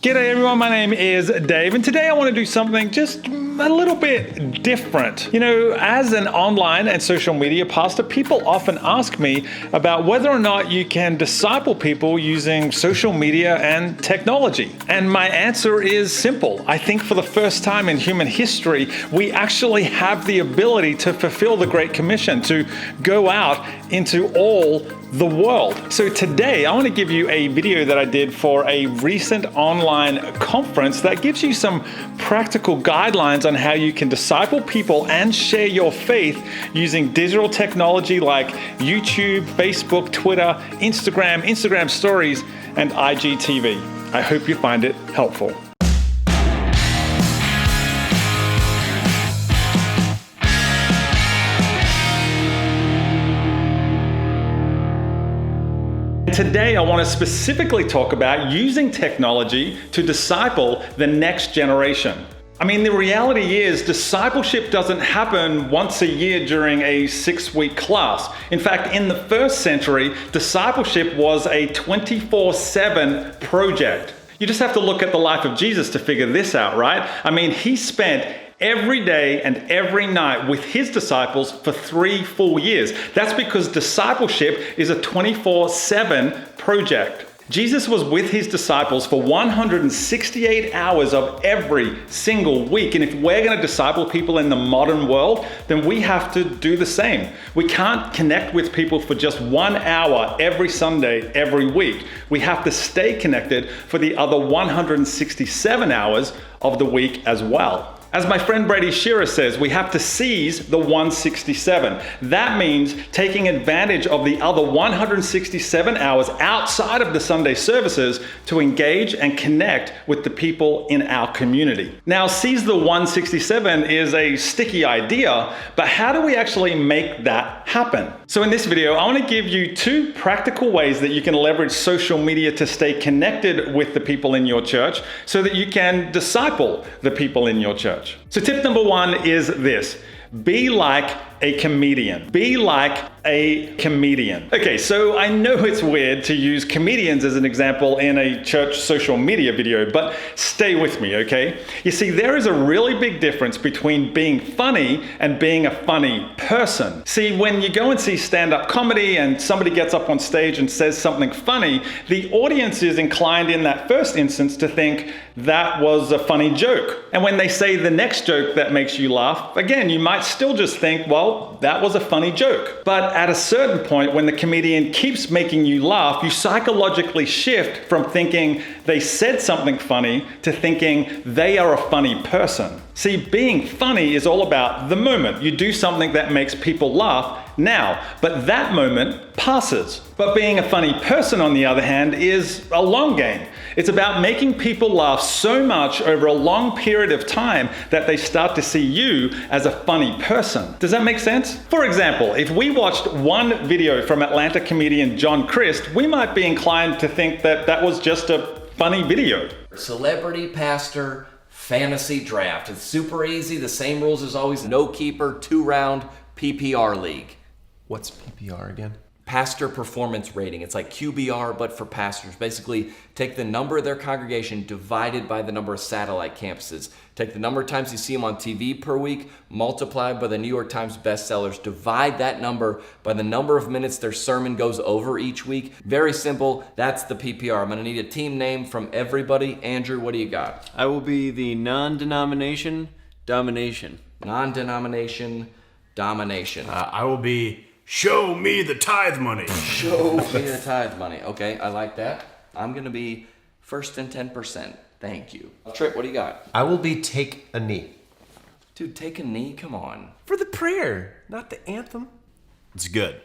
G'day everyone, my name is Dave, and today I want to do something just a little bit different. You know, as an online and social media pastor, people often ask me about whether or not you can disciple people using social media and technology. And my answer is simple. I think for the first time in human history, we actually have the ability to fulfill the Great Commission, to go out into all the world. So today I want to give you a video that I did for a recent online conference that gives you some practical guidelines on how you can disciple people and share your faith using digital technology like YouTube, Facebook, Twitter, Instagram Stories, and IGTV. I hope you find it helpful. Today, I want to specifically talk about using technology to disciple the next generation. I mean, the reality is discipleship doesn't happen once a year during a 6-week class. In fact, in the first century, discipleship was a 24/7 project. You just have to look at the life of Jesus to figure this out, right? I mean, he spent every day and every night with his disciples for 3 full years. That's because discipleship is a 24/7 project. Jesus was with his disciples for 168 hours of every single week. And if we're going to disciple people in the modern world, then we have to do the same. We can't connect with people for just 1 hour every Sunday, every week. We have to stay connected for the other 167 hours of the week as well. As my friend Brady Shearer says, we have to seize the 167. That means taking advantage of the other 167 hours outside of the Sunday services to engage and connect with the people in our community. Now, seize the 167 is a sticky idea, but how do we actually make that happen? So in this video, I want to give you 2 practical ways that you can leverage social media to stay connected with the people in your church so that you can disciple the people in your church. So tip number 1 is this: be like a comedian. Be like a comedian. Okay, so I know it's weird to use comedians as an example in a church social media video, but stay with me, okay? You see, there is a really big difference between being funny and being a funny person. See, when you go and see stand-up comedy and somebody gets up on stage and says something funny, the audience is inclined in that first instance to think that was a funny joke. And when they say the next joke that makes you laugh, again, you might still just think, well, that was a funny joke. But at a certain point, when the comedian keeps making you laugh, you psychologically shift from thinking they said something funny to thinking they are a funny person. See, being funny is all about the moment. You do something that makes people laugh now, but that moment passes. But being a funny person, on the other hand, is a long game. It's about making people laugh so much over a long period of time that they start to see you as a funny person. Does that make sense? For example, if we watched one video from Atlanta comedian John Crist, we might be inclined to think that that was just a funny video. Celebrity pastor fantasy draft. It's super easy. The same rules as always. No keeper, 2-round PPR league. What's PPR again? Pastor performance rating. It's like QBR, but for pastors. Basically, take the number of their congregation divided by the number of satellite campuses. Take the number of times you see them on TV per week, multiply by the New York Times bestsellers, divide that number by the number of minutes their sermon goes over each week. Very simple. That's the PPR. I'm going to need a team name from everybody. Andrew, what do you got? I will be the non-denomination domination. Non-denomination domination. I will be show me the tithe money. Show me the tithe money. Okay, I like that. I'm going to be first and 10%. Thank you. Trip, what do you got? I will be take a knee. Dude, take a knee? Come on. For the prayer, not the anthem. It's good.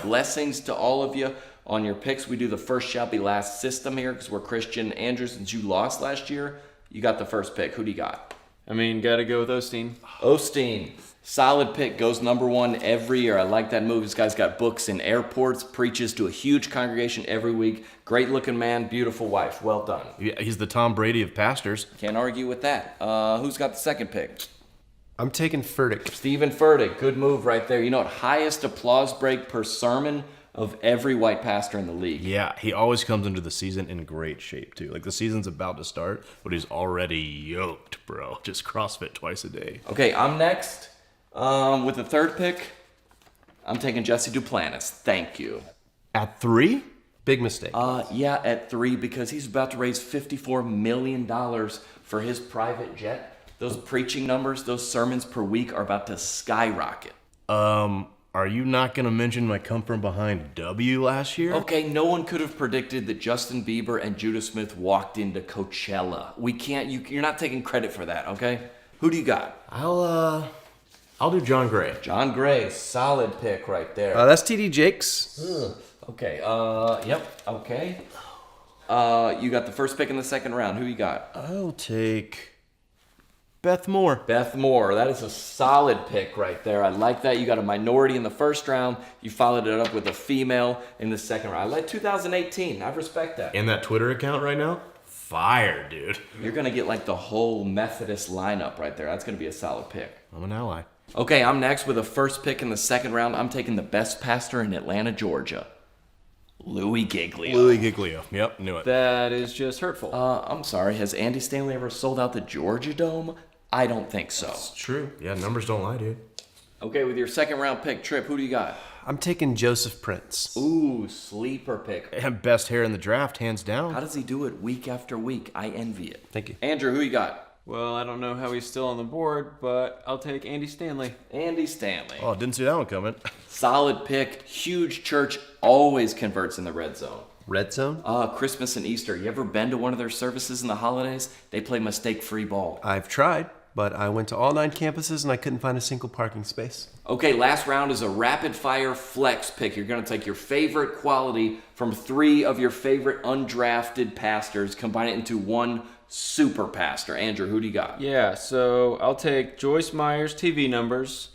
Blessings to all of you on your picks. We do the first shall be last system here because we're Christian. Andrew, since you lost last year, you got the first pick. Who do you got? I mean, gotta go with Osteen. Osteen. Solid pick, goes number 1 every year. I like that move. This guy's got books in airports, preaches to a huge congregation every week. Great looking man, beautiful wife. Well done. Yeah, he's the Tom Brady of pastors. Can't argue with that. Who's got the second pick? I'm taking Furtick. Stephen Furtick. Good move right there. You know what? Highest applause break per sermon of every white pastor in the league. Yeah, he always comes into the season in great shape, too. Like, the season's about to start, but he's already yoked, bro. Just CrossFit twice a day. Okay, I'm next. With the third pick, I'm taking Jesse Duplantis. Thank you. At 3? Big mistake. Yeah, at 3, because he's about to raise $54 million for his private jet. Those preaching numbers, those sermons per week are about to skyrocket. Are you not going to mention my come from behind W last year? Okay, no one could have predicted that Justin Bieber and Judah Smith walked into Coachella. You're not taking credit for that, okay? Who do you got? I'll do John Gray. John Gray, solid pick right there. That's TD Jakes. Okay, yep, okay. You got the first pick in the second round. Who you got? I'll take Beth Moore. Beth Moore, that is a solid pick right there. I like that. You got a minority in the first round. You followed it up with a female in the second round. I like 2018. I respect that. And that Twitter account right now? Fire, dude. You're going to get like the whole Methodist lineup right there. That's going to be a solid pick. I'm an ally. Okay, I'm next with a first pick in the second round. I'm taking the best pastor in Atlanta, Georgia. Louis Giglio. Louis Giglio. Yep, knew it. That is just hurtful. I'm sorry. Has Andy Stanley ever sold out the Georgia Dome? I don't think so. It's true. Yeah, numbers don't lie, dude. Okay, with your second round pick, Trip, who do you got? I'm taking Joseph Prince. Ooh, sleeper pick. And best hair in the draft, hands down. How does he do it week after week? I envy it. Thank you. Andrew, who you got? Well, I don't know how he's still on the board, but I'll take Andy Stanley. Andy Stanley. Oh, didn't see that one coming. Solid pick. Huge church. Always converts in the red zone. Red Zone? Christmas and Easter. You ever been to one of their services in the holidays? They play mistake-free ball. I've tried, but I went to all 9 campuses and I couldn't find a single parking space. Okay, last round is a rapid-fire flex pick. You're going to take your favorite quality from 3 of your favorite undrafted pastors, combine it into one super pastor. Andrew, who do you got? Yeah, so I'll take Joyce Meyer's TV numbers,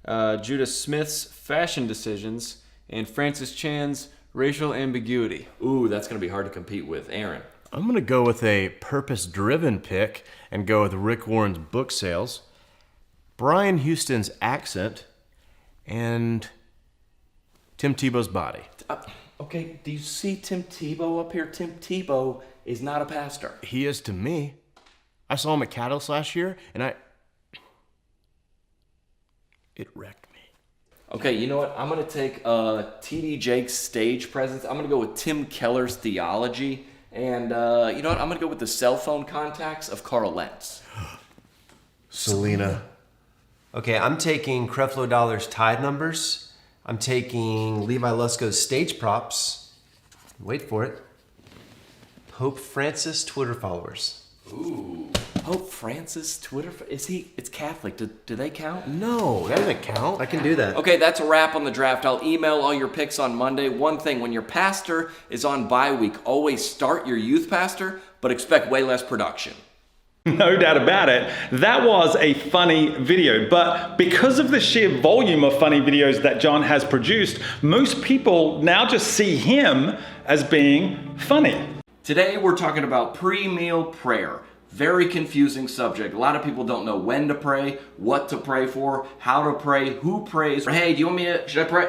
Judah Smith's fashion decisions, and Francis Chan's racial ambiguity. Ooh, that's going to be hard to compete with. Aaron. I'm going to go with a purpose-driven pick and go with Rick Warren's book sales, Brian Houston's accent, and Tim Tebow's body. Okay, do you see Tim Tebow up here? Tim Tebow is not a pastor. He is to me. I saw him at Catalyst last year, and it wrecked me. Okay, you know what? I'm going to take TD Jake's stage presence. I'm going to go with Tim Keller's theology. And you know what? I'm going to go with the cell phone contacts of Carl Lentz. Selena. Okay, I'm taking Creflo Dollar's tithe numbers. I'm taking Levi Lusko's stage props. Wait for it. Pope Francis Twitter followers. Ooh. Pope Francis Twitter? It's Catholic. Do they count? No, that doesn't count. I can do that. Okay, that's a wrap on the draft. I'll email all your picks on Monday. One thing, when your pastor is on bye week, always start your youth pastor, but expect way less production. No doubt about it. That was a funny video, but because of the sheer volume of funny videos that John has produced, most people now just see him as being funny. Today we're talking about pre-meal prayer. Very confusing subject. A lot of people don't know when to pray, what to pray for, how to pray, who prays. Hey, do you want me to, should I pray?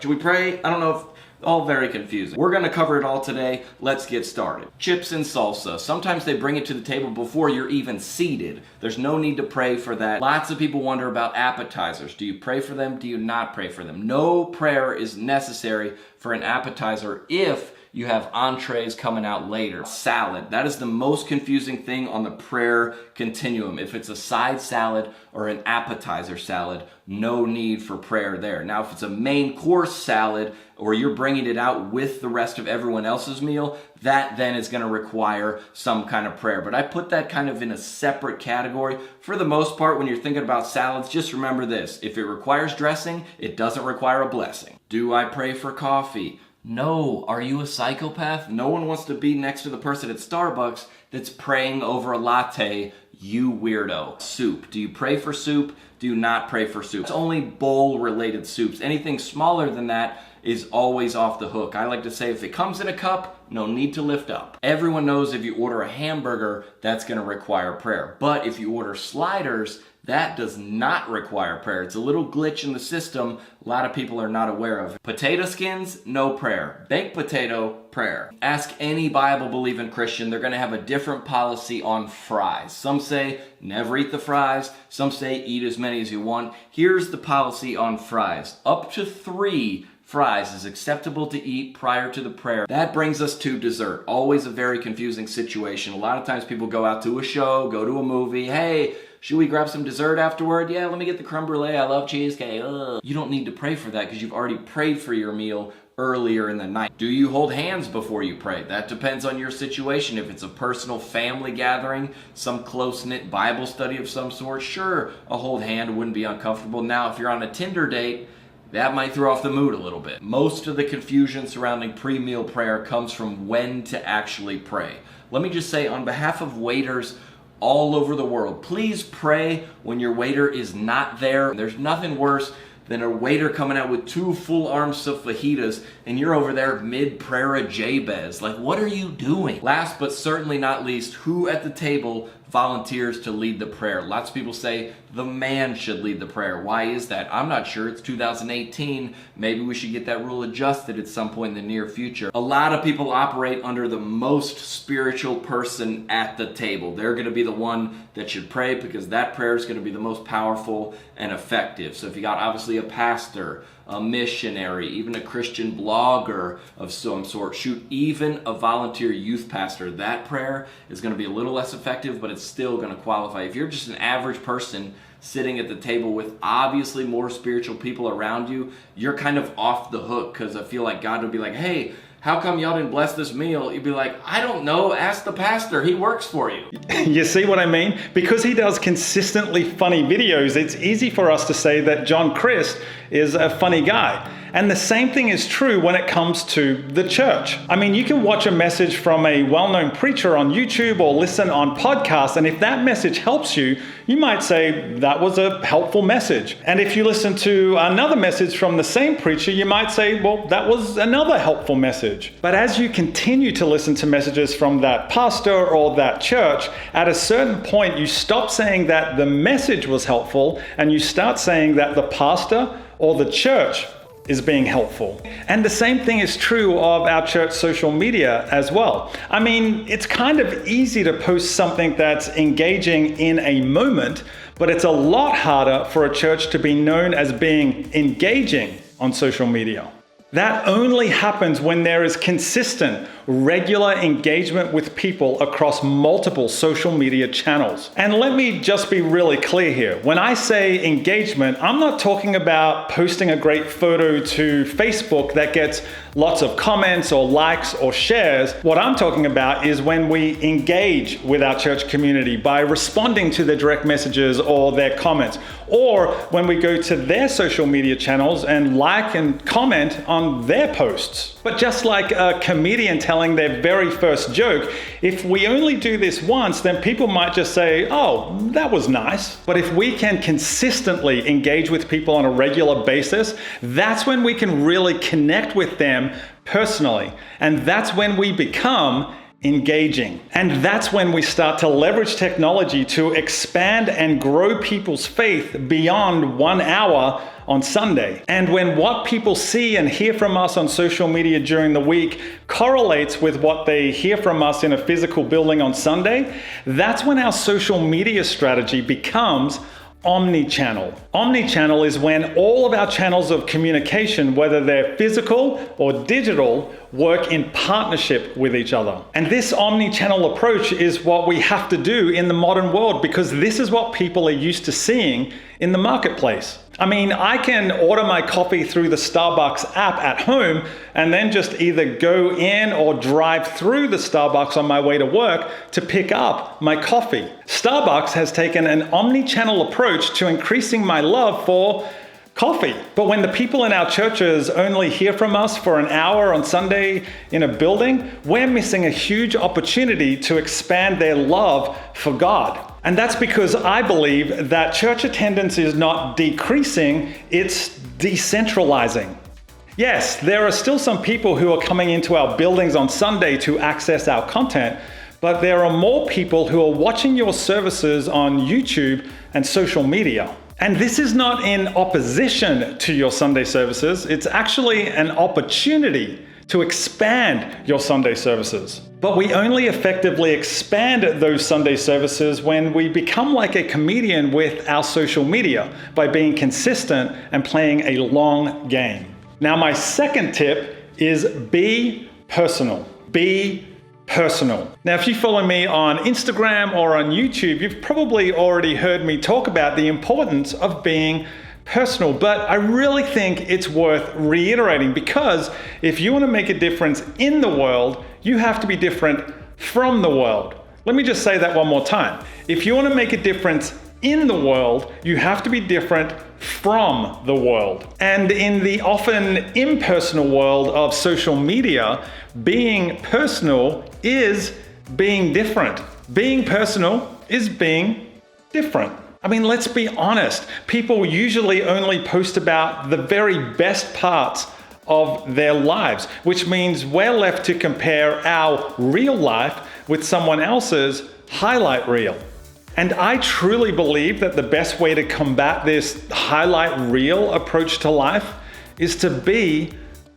Should we pray? I don't know if, all very confusing. We're gonna cover it all today. Let's get started. Chips and salsa. Sometimes they bring it to the table before you're even seated. There's no need to pray for that. Lots of people wonder about appetizers. Do you pray for them? Do you not pray for them? No prayer is necessary for an appetizer if you have entrees coming out later. Salad, that is the most confusing thing on the prayer continuum. If it's a side salad or an appetizer salad, no need for prayer there. Now, if it's a main course salad or you're bringing it out with the rest of everyone else's meal, that then is gonna require some kind of prayer. But I put that kind of in a separate category. For the most part, when you're thinking about salads, just remember this. If it requires dressing, it doesn't require a blessing. Do I pray for coffee? No. Are you a psychopath? No one wants to be next to the person at Starbucks that's praying over a latte. You weirdo. Soup. Do you pray for soup? Do you not pray for soup? It's only bowl-related soups. Anything smaller than that is always off the hook. I like to say if it comes in a cup, no need to lift up. Everyone knows if you order a hamburger, that's going to require prayer. But if you order sliders, that does not require prayer. It's a little glitch in the system a lot of people are not aware of. Potato skins, no prayer. Baked potato, prayer. Ask any Bible-believing Christian, they're going to have a different policy on fries. Some say never eat the fries. Some say eat as many as you want. Here's the policy on fries. Up to 3 fries is acceptable to eat prior to the prayer. That brings us to dessert. Always a very confusing situation. A lot of times people go out to a show, go to a movie. Hey, should we grab some dessert afterward? Yeah, let me get the creme brulee. I love cheesecake. Ugh. You don't need to pray for that because you've already prayed for your meal earlier in the night. Do you hold hands before you pray? That depends on your situation. If it's a personal family gathering, some close-knit Bible study of some sort, sure, a hold hand wouldn't be uncomfortable. Now, if you're on a Tinder date, that might throw off the mood a little bit. Most of the confusion surrounding pre-meal prayer comes from when to actually pray. Let me just say, on behalf of waiters all over the world, please pray when your waiter is not there. There's nothing worse than a waiter coming out with 2 full arms of fajitas and you're over there mid-prayer Jabez. Like, what are you doing? Last but certainly not least, who at the table volunteers to lead the prayer? Lots of people say the man should lead the prayer. Why is that? I'm not sure. It's 2018. Maybe we should get that rule adjusted at some point in the near future. A lot of people operate under the most spiritual person at the table. They're going to be the one that should pray because that prayer is going to be the most powerful and effective. So if you got obviously a pastor, a missionary, even a Christian blogger of some sort, shoot, even a volunteer youth pastor, that prayer is going to be a little less effective, but it's still going to qualify. If you're just an average person sitting at the table with obviously more spiritual people around you, you're kind of off the hook, because I feel like God would be like, hey, how come y'all didn't bless this meal? You'd be like, I don't know, ask the pastor, he works for you. You see what I mean? Because he does consistently funny videos, it's easy for us to say that John Christ is a funny guy. And the same thing is true when it comes to the church. I mean, you can watch a message from a well-known preacher on YouTube or listen on podcasts, and if that message helps you, you might say that was a helpful message. And if you listen to another message from the same preacher, you might say, well, that was another helpful message. But as you continue to listen to messages from that pastor or that church, at a certain point, you stop saying that the message was helpful and you start saying that the pastor or the church is being helpful. And the same thing is true of our church social media as well. I mean, it's kind of easy to post something that's engaging in a moment, but it's a lot harder for a church to be known as being engaging on social media. That only happens when there is consistent, regular engagement with people across multiple social media channels. And let me just be really clear here. When I say engagement, I'm not talking about posting a great photo to Facebook that gets lots of comments or likes or shares. What I'm talking about is when we engage with our church community by responding to their direct messages or their comments, or when we go to their social media channels and like and comment on their posts. But just like a comedian telling their very first joke, if we only do this once, then people might just say, oh, that was nice. But if we can consistently engage with people on a regular basis, that's when we can really connect with them personally. And that's when we become engaging. And that's when we start to leverage technology to expand and grow people's faith beyond 1 hour on Sunday. And when what people see and hear from us on social media during the week correlates with what they hear from us in a physical building on Sunday, that's when our social media strategy becomes OMNI-CHANNEL. OMNI-CHANNEL is when all of our channels of communication, whether they're physical or digital, work in partnership with each other. And this OMNI-CHANNEL approach is what we have to do in the modern world, because this is what people are used to seeing in the marketplace. I mean, I can order my coffee through the Starbucks app at home and then just either go in or drive through the Starbucks on my way to work to pick up my coffee. Starbucks has taken an omni-channel approach to increasing my love for coffee. But when the people in our churches only hear from us for an hour on Sunday in a building, we're missing a huge opportunity to expand their love for God. And that's because I believe that church attendance is not decreasing, it's decentralizing. Yes, there are still some people who are coming into our buildings on Sunday to access our content, but there are more people who are watching your services on YouTube and social media. And this is not in opposition to your Sunday services, it's actually an opportunity to expand your Sunday services. But we only effectively expand those Sunday services when we become like a comedian with our social media by being consistent and playing a long game. Now, my second tip is be personal. Be personal. Now, if you follow me on Instagram or on YouTube, you've probably already heard me talk about the importance of being personal, but I really think it's worth reiterating, because if you want to make a difference in the world, you have to be different from the world. Let me just say that one more time. If you want to make a difference in the world, you have to be different from the world. And in the often impersonal world of social media, being personal is being different. Being personal is being different. I mean, let's be honest. People usually only post about the very best parts of their lives, which means we're left to compare our real life with someone else's highlight reel. And I truly believe that the best way to combat this highlight reel approach to life is to be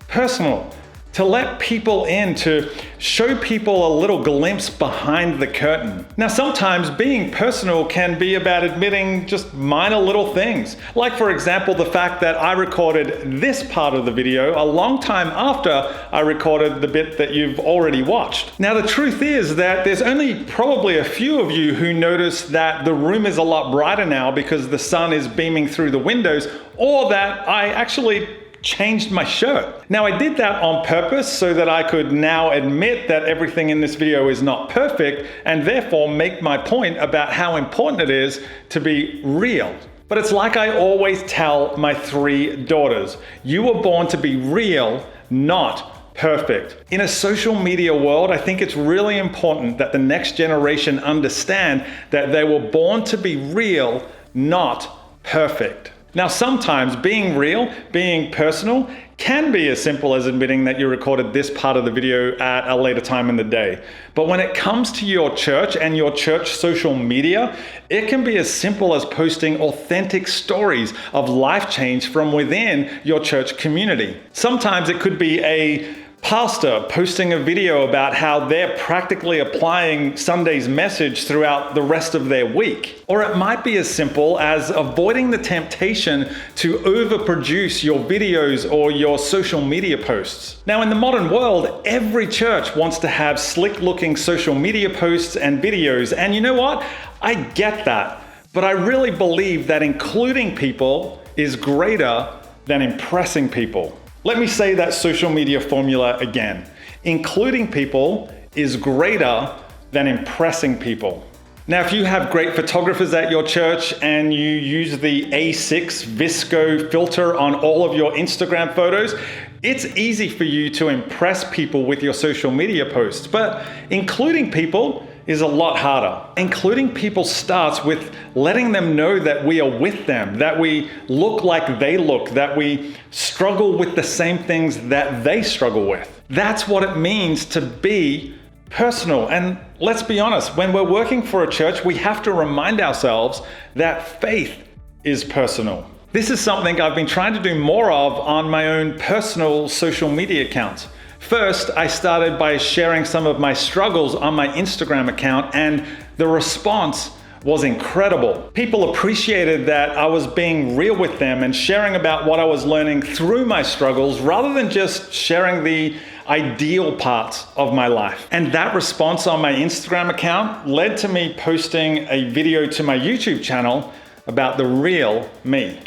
personal, to let people in, to show people a little glimpse behind the curtain. Now, sometimes being personal can be about admitting just minor little things. Like, for example, the fact that I recorded this part of the video a long time after I recorded the bit that you've already watched. Now, the truth is that there's only probably a few of you who notice that the room is a lot brighter now because the sun is beaming through the windows, or that I actually changed my shirt. Now, I did that on purpose so that I could now admit that everything in this video is not perfect, and therefore make my point about how important it is to be real. But it's like I always tell my 3 daughters, you were born to be real, not perfect. In a social media world, I think it's really important that the next generation understand that they were born to be real, not perfect. Now, sometimes being real, being personal, can be as simple as admitting that you recorded this part of the video at a later time in the day. But when it comes to your church and your church social media, it can be as simple as posting authentic stories of life change from within your church community. Sometimes it could be a pastor posting a video about how they're practically applying Sunday's message throughout the rest of their week. Or it might be as simple as avoiding the temptation to overproduce your videos or your social media posts. Now, in the modern world, every church wants to have slick-looking social media posts and videos, and you know what? I get that, but I really believe that including people is greater than impressing people. Let me say that social media formula again. Including people is greater than impressing people. Now, if you have great photographers at your church and you use the A6 Visco filter on all of your Instagram photos, it's easy for you to impress people with your social media posts. But including people is a lot harder. Including people starts with letting them know that we are with them, that we look like they look, that we struggle with the same things that they struggle with. That's what it means to be personal. And let's be honest, when we're working for a church, we have to remind ourselves that faith is personal. This is something I've been trying to do more of on my own personal social media accounts. First, I started by sharing some of my struggles on my Instagram account, and the response was incredible. People appreciated that I was being real with them and sharing about what I was learning through my struggles rather than just sharing the ideal parts of my life. And that response on my Instagram account led to me posting a video to my YouTube channel about the real me.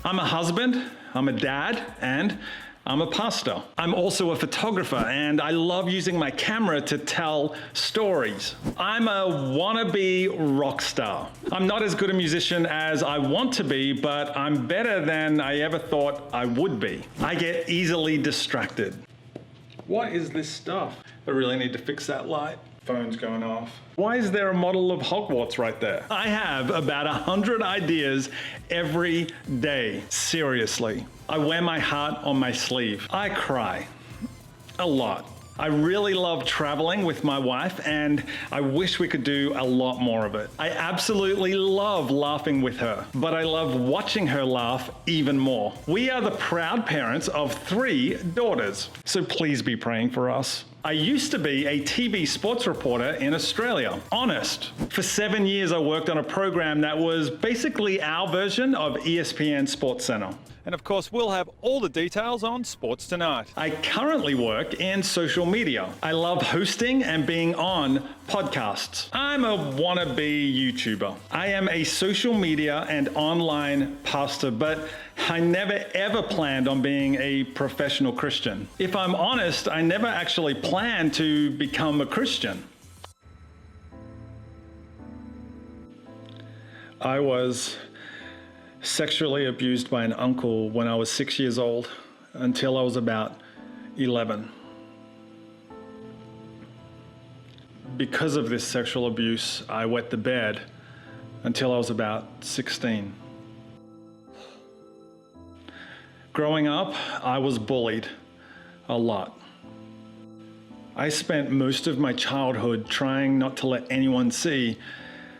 I'm a husband, I'm a dad, and I'm a pastor. I'm also a photographer, and I love using my camera to tell stories. I'm a wannabe rock star. I'm not as good a musician as I want to be, but I'm better than I ever thought I would be. I get easily distracted. What is this stuff? I really need to fix that light. Phone's going off. Why is there a model of Hogwarts right there? I have about 100 ideas every day. Seriously. I wear my heart on my sleeve. I cry. A lot. I really love traveling with my wife, and I wish we could do a lot more of it. I absolutely love laughing with her, but I love watching her laugh even more. We are the proud parents of 3 daughters, so please be praying for us. I used to be a TV sports reporter in Australia. Honest. For 7 years, I worked on a program that was basically our version of ESPN SportsCenter. And of course, we'll have all the details on Sports Tonight. I currently work in social media. I love hosting and being on podcasts. I'm a wannabe YouTuber. I am a social media and online pastor, but I never ever planned on being a professional Christian. If I'm honest, I never actually planned to become a Christian. I was sexually abused by an uncle when I was 6 years old until I was about 11. Because of this sexual abuse, I wet the bed until I was about 16. Growing up, I was bullied a lot. I spent most of my childhood trying not to let anyone see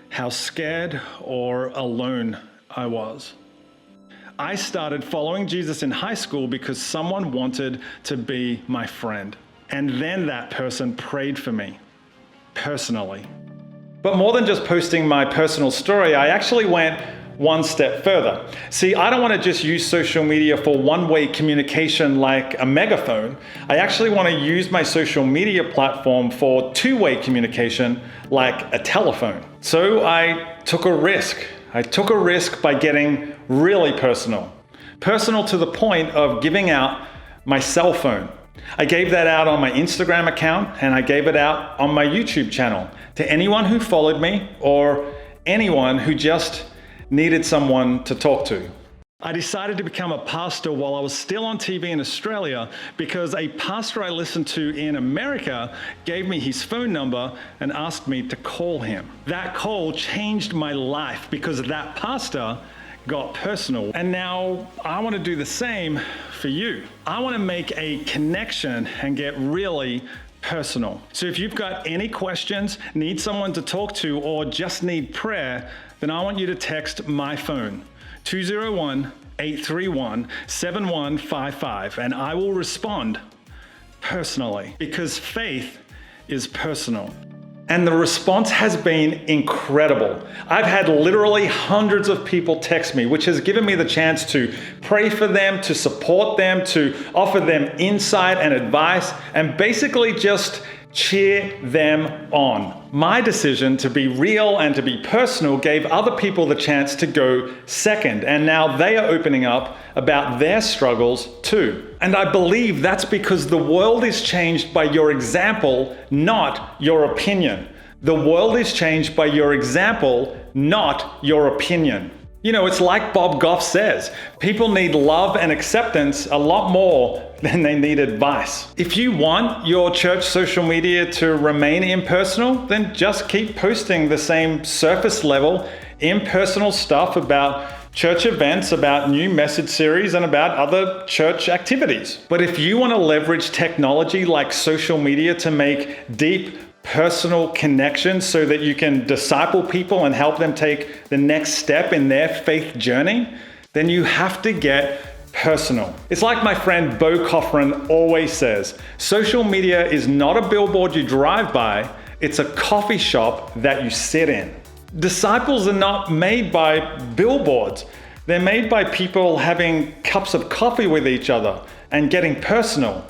how scared or alone I was. I started following Jesus in high school because someone wanted to be my friend. And then that person prayed for me, personally. But more than just posting my personal story, I actually went one step further. See, I don't want to just use social media for one-way communication like a megaphone. I actually want to use my social media platform for two-way communication like a telephone. So I took a risk. I took a risk by getting really personal. Personal to the point of giving out my cell phone. I gave that out on my Instagram account, and I gave it out on my YouTube channel to anyone who followed me or anyone who just needed someone to talk to. I decided to become a pastor while I was still on TV in Australia because a pastor I listened to in America gave me his phone number and asked me to call him. That call changed my life because that pastor got personal. And now I want to do the same for you. I want to make a connection and get really personal. So if you've got any questions, need someone to talk to, or just need prayer, then I want you to text my phone, 201-831-7155, and I will respond personally because faith is personal. And the response has been incredible. I've had literally hundreds of people text me, which has given me the chance to pray for them, to support them, to offer them insight and advice, and basically just cheer them on. My decision to be real and to be personal gave other people the chance to go second, and now they are opening up about their struggles too. And I believe that's because the world is changed by your example, not your opinion. The world is changed by your example, not your opinion. You know, it's like Bob Goff says, people need love and acceptance a lot more than they need advice. If you want your church social media to remain impersonal, then just keep posting the same surface level, impersonal stuff about church events, about new message series, and about other church activities. But if you want to leverage technology like social media to make deep, personal connections so that you can disciple people and help them take the next step in their faith journey, then you have to get personal. It's like my friend Bo Cochran always says, social media is not a billboard you drive by, it's a coffee shop that you sit in. Disciples are not made by billboards. They're made by people having cups of coffee with each other and getting personal,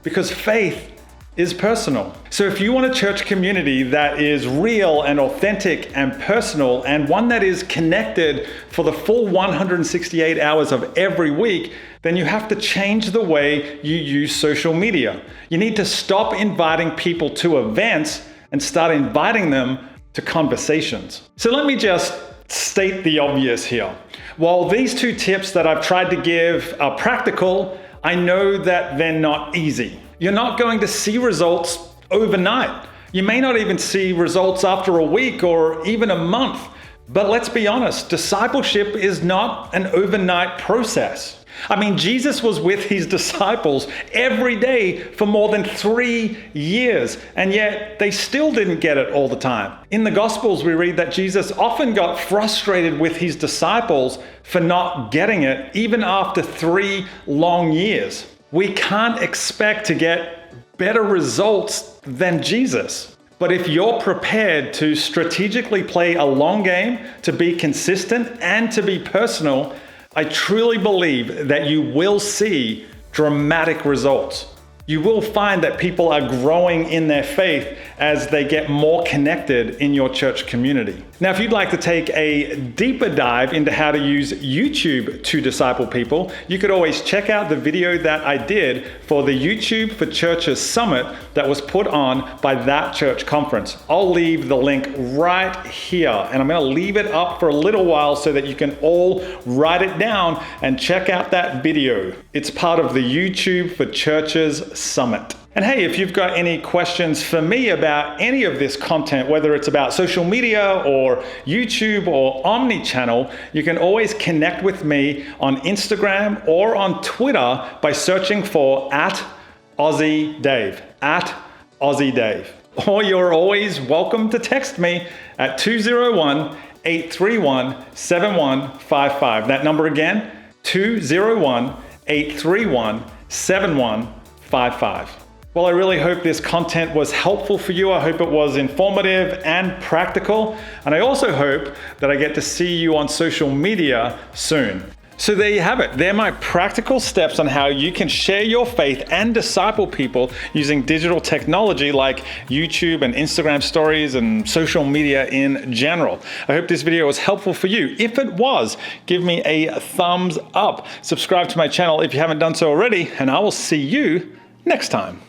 because faith is personal. So if you want a church community that is real and authentic and personal, and one that is connected for the full 168 hours of every week, then you have to change the way you use social media. You need to stop inviting people to events and start inviting them to conversations. So let me just state the obvious here. While these 2 tips that I've tried to give are practical, I know that they're not easy. You're not going to see results overnight. You may not even see results after a week or even a month. But let's be honest, discipleship is not an overnight process. I mean, Jesus was with his disciples every day for more than 3 years, and yet they still didn't get it all the time. In the Gospels, we read that Jesus often got frustrated with his disciples for not getting it, even after 3 long years. We can't expect to get better results than Jesus. But if you're prepared to strategically play a long game, to be consistent, and to be personal, I truly believe that you will see dramatic results. You will find that people are growing in their faith as they get more connected in your church community. Now, if you'd like to take a deeper dive into how to use YouTube to disciple people, you could always check out the video that I did for the YouTube for Churches Summit that was put on by that church conference. I'll leave the link right here, and I'm going to leave it up for a little while so that you can all write it down and check out that video. It's part of the YouTube for Churches Summit. And hey, if you've got any questions for me about any of this content, whether it's about social media or YouTube or OMNI-CHANNEL, you can always connect with me on Instagram or on Twitter by searching for @AussieDave, @AussieDave. Or you're always welcome to text me at 201-831-7155. That number again, 201-831-7155. Well, I really hope this content was helpful for you. I hope it was informative and practical. And I also hope that I get to see you on social media soon. So there you have it. They're my practical steps on how you can share your faith and disciple people using digital technology like YouTube and Instagram stories and social media in general. I hope this video was helpful for you. If it was, give me a thumbs up. Subscribe to my channel if you haven't done so already, and I will see you next time.